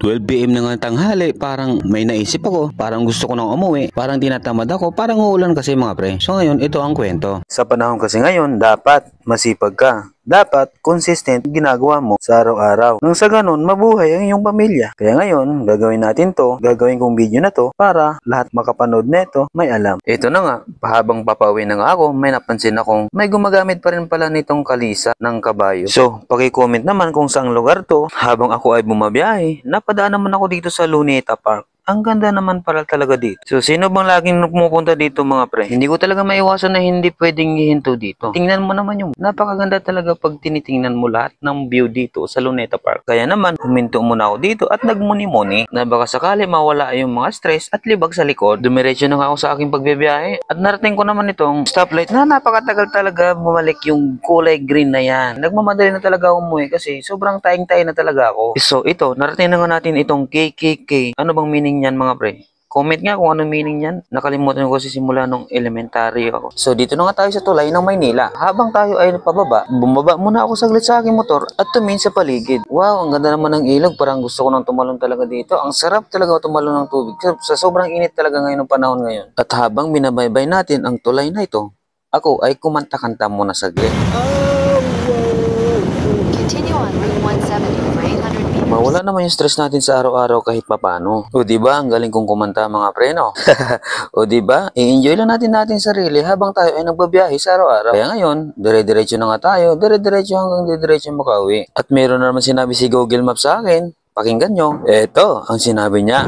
12 PM na nga tanghali, parang may naisip ako, parang gusto ko nang umuwi, parang tinatamad ako, parang uulan kasi mga pre. So ngayon, ito ang kwento. Sa panahon kasi ngayon, dapat masipag ka. Dapat consistent ginagawa mo sa araw-araw. Nang sa ganun, mabuhay ang iyong pamilya. Kaya ngayon, gagawin natin to, gagawin kong video na to para lahat makapanood neto may alam. Ito na nga, habang papauwi na nga ako, may napansin akong may gumagamit pa rin pala nitong kalisa ng kabayo. So, paki-comment naman kung saang lugar to. Habang ako ay bumabiyahe, napadaan naman ako dito sa Luneta Park. Ang ganda naman pala talaga dito. So, sino bang laging pumupunta dito mga pre? Hindi ko talaga maiwasan na hindi pwedeng hihinto dito. Tingnan mo naman yung napakaganda talaga pag tinitingnan mo lahat ng view dito sa Luneta Park. Kaya naman, huminto muna ako dito at nagmuni-muni na baka sakali mawala yung mga stress at libag sa likod. Dumiretso na nga ako sa aking pagbibiyahe at narating ko naman itong stoplight na napakatagal talaga bumalik yung kulay green na yan. Nagmamadali na talaga umuwi kasi sobrang taing-taing na talaga ako. So, ito, narating na nga natin itong KKK. Ano bang meaning yan mga pre? Comment nga kung ano meaning yan. Nakalimutan ko kasi simula nung elementary ako. So dito na nga tayo sa tulay ng Maynila. Habang tayo ay pababa, bumaba muna ako saglit sa aking motor at tumingin sa paligid. Wow, ang ganda naman ng ilog. Parang gusto ko nang tumalon talaga dito. Ang sarap talaga tumalon ng tubig. Sa sobrang init talaga ngayon ng panahon ngayon. At habang binabaybay natin ang tulay na ito, ako ay kumanta-kanta muna saglit. Continue on Route 170 for 800 meters. Mawala naman yung stress natin sa araw-araw kahit papano. O diba, ang galing kong kumanta mga pre, no? O diba, i-enjoy lang natin sarili habang tayo ay nagbabiyahe sa araw-araw. Kaya ngayon, dire-diretso na nga tayo, dire-diretso hanggang dire-diretso makauwi. At meron na naman sinabi si Google Maps sa akin, pakinggan nyo. Eto, ang sinabi niya.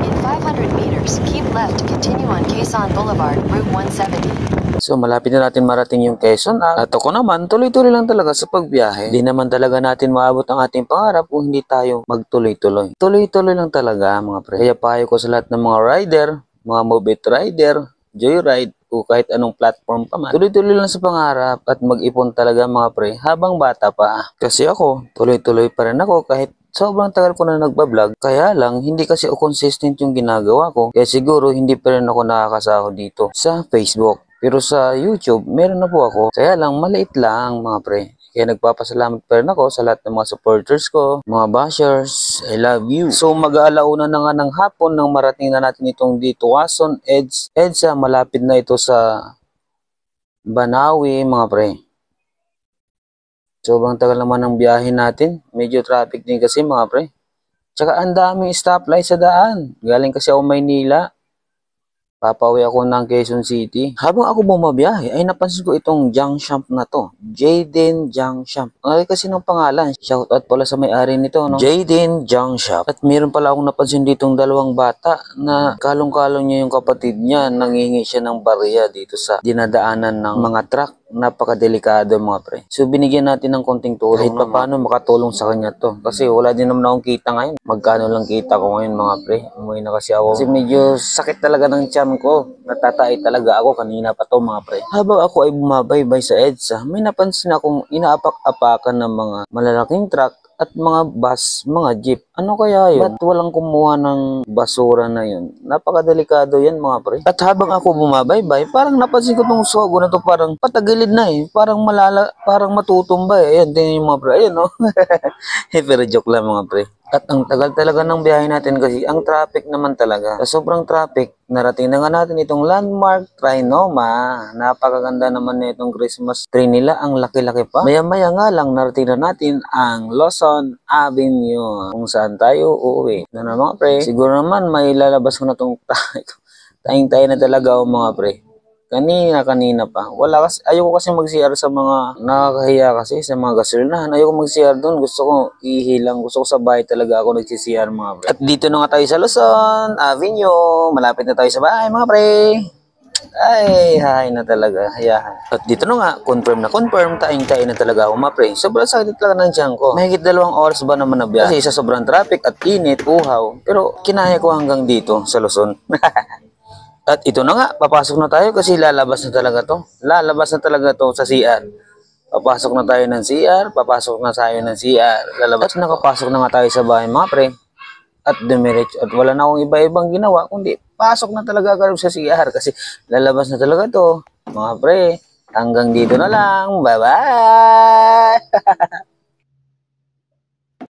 In 500 meters, keep left to continue on Quezon Boulevard, Route 170. So malapit na natin marating yung Quezon at ako naman tuloy-tuloy lang talaga sa pagbiyahe. Di naman talaga natin maabot ang ating pangarap kung hindi tayo magtuloy-tuloy. Tuloy-tuloy lang talaga mga pre. Kaya payo ko sa lahat ng mga rider, mga mobile rider, joyride o kahit anong platform pa man. Tuloy-tuloy lang sa pangarap at mag-ipon talaga mga pre habang bata pa. Kasi ako, tuloy-tuloy pa rin ako kahit sobrang tagal ko na nagbablog, kaya lang hindi kasi ako consistent yung ginagawa ko. Kaya siguro hindi pa rin ako nakakasahod dito sa Facebook. Pero sa YouTube, meron na po ako. Kaya lang, maliit lang mga pre. Kaya nagpapasalamat pa rin ako sa lahat ng mga supporters ko, mga bashers. I love you. So mag-aalauna na nga ng hapon nang marating na natin itong dito Quezon EDSA. Malapit na ito sa Banawi mga pre. Sobrang tagal naman ng biyahe natin. Medyo traffic din kasi mga pre. Tsaka ang daming stoplight sa daan. Galing kasi ako Maynila. Papauwi ako ng Quezon City. Habang ako bumabiyahe, ay napansin ko itong junk shop na to. Jayden Junk Shop. Ang kasi ng pangalan. Shoutout pala sa may-ari nito, no? Jayden Junk Shop. At meron pala akong napansin ditong dalawang bata na kalong-kalong niya yung kapatid niya. Nangingi siya ng barya dito sa dinadaanan ng mga truck. Napakadelikado mga pre. So binigyan natin ng konting tulong. Kahit pa paano makatulong sa kanya to. Kasi wala din naman akong kita ngayon. Magkano lang kita ko ngayon mga pre. Umuwi na kasi ako. Kasi medyo sakit talaga ng tiyan ko. Natatay talaga ako kanina pa to mga pre. Habang ako ay bumabaybay sa EDSA, may napansin akong inaapak-apakan ng mga malalaking truck at mga bus, mga jeep. Ano kaya yun? Ba't walang kumuha ng basura na yun? Napakadelikado yan mga pre. At habang ako bumabaybay, parang napansin ko tong sogo na to parang patagilid na eh. Parang parang matutumba eh. Ayan, tingnan yung mga pre. Ayan no? Pero joke lang mga pre. At ang tagal talaga ng biyahe natin kasi ang traffic naman talaga. Sa sobrang traffic, narating na nga natin itong landmark Trinoma. Napakaganda naman na itong Christmas tree nila. Ang laki-laki pa. Maya-maya nga lang narating na natin ang Luzon Avenue kung saan tayo uuwi. Na mga pre, siguro naman may lalabas ko na itong tayo na talaga o mga pre. Kanina pa. Wala kasi, ayoko kasi mag-CR sa mga nakakahiya kasi sa mga gasolinahan. Ayoko mag-CR doon. Gusto ko ihilang. Gusto ko sa bahay talaga ako nag-CR mga pre. At dito na nga tayo sa Luzon Avenue. Malapit na tayo sa bahay mga pre. Ay, hay na talaga. Hayahan. At dito na nga, confirm tayo na talaga ako mga pre. Sobrang sakit talaga ng tiyan ko. Mahigit 2 oras ba naman na biyahe. Kasi sa sobrang traffic at init, uhaw. Pero kinaya ko hanggang dito sa Luzon. At ito na nga, papasok na tayo kasi lalabas na talaga to. Lalabas na talaga to sa CR. Papasok na tayo ng CR, papasok na tayo ng CR. Lalabas at nakapasok na nga tayo sa bahay mga pre. At dumiretso. At wala na akong iba-ibang ginawa, kundi pasok na talaga agad sa CR kasi lalabas na talaga to. Mga pre, hanggang dito na lang. Bye-bye!